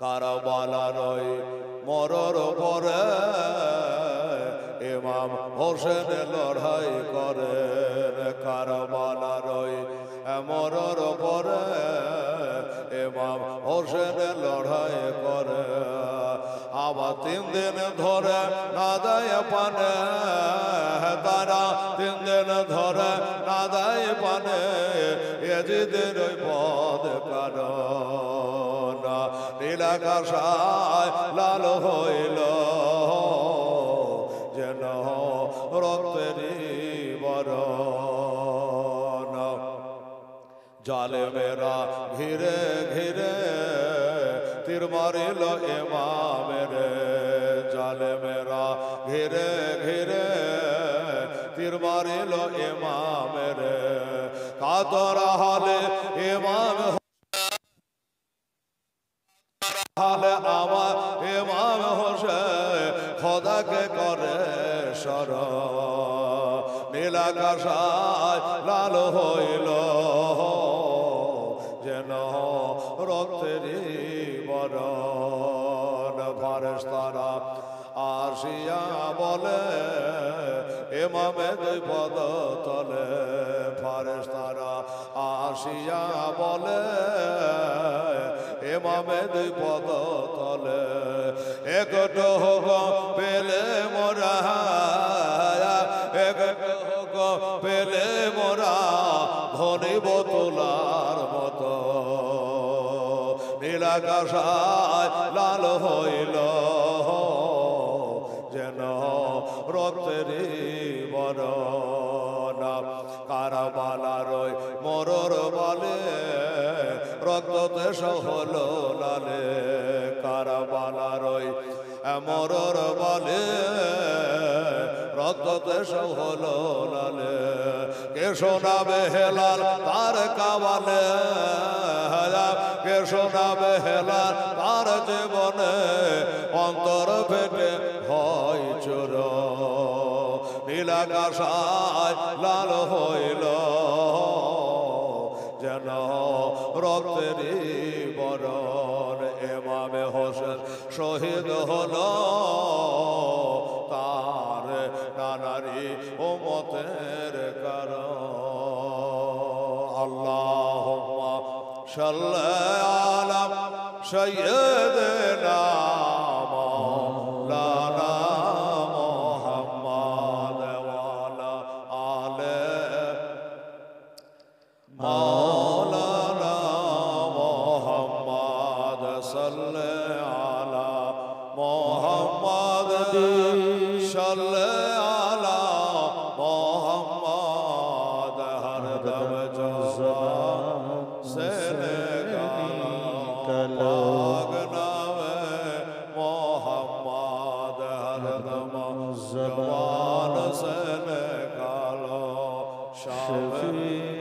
কারবালার ওই মরর পরে ইমাম হোসেন লড়াই করেন। কারবালার ওই মরর পরে ইমাম হোসেন লড়াই করে। আবার 3 দিন ধরে না দেয় পানে, তারা 3 দিন ধরে না দেয় পানে, এজিদের ওই পদ কারণ নীলাকাশায় লাল হইল যেন রক্তেরই বরণ। জালেমেরা ঘিরে ঘিরে তীর মারিল ইমামের, জালেমেরা ঘিরে ঘিরে তীর মারিল ইমামের। কাতর হালে ইমাম হালে আমার ইমাম হোসেন খোদাকে করে স্মরণ। নীলাকাশায় লাল হইল যেন রক্তেরই বরণ। ফারেশতারা আসিয়া বলে ইমামে 2 পদ তলে, ফারেশতারা আসিয়া বলে ইমামে 2 পদ তলে। একটু হোক পেলে মোরা, একটু হোক পেলে মোরা ধনিব তোলার মতো। নীলাকাশায় লাল হইল যেন রক্তেরই বরণ। কারবালার ওই মরর বলে রক্ততে হল লালে। কারবালার ওই মরর বলে রক্ততে হল লালে। কে শোনাবে হেলাল তার কাওয়ালে, কে শোনাবে হেলাল তার জীবনে অন্তর ফেটে হয় চোর। নীলাকাশায় লাল হইল যেন রক্তেরই বরণ। ইমামে হোসেন শহীদ হল তার নানারি উম্মতের কারণ। আল্লাহুম্মা সাল্লি আলা সাইয়্যিদিনা মাওলানা মুহাম্মদ ওয়া আলা আলি মাওলানা মুহাম্মদ। সাল্লি আলা মুহাম্মদ সাল্লি আলা মুহাম্মদ। হরদম জবান से निकालो नामे मोहम्मद, हरदम ज़बान से निकालो। शाफ़ी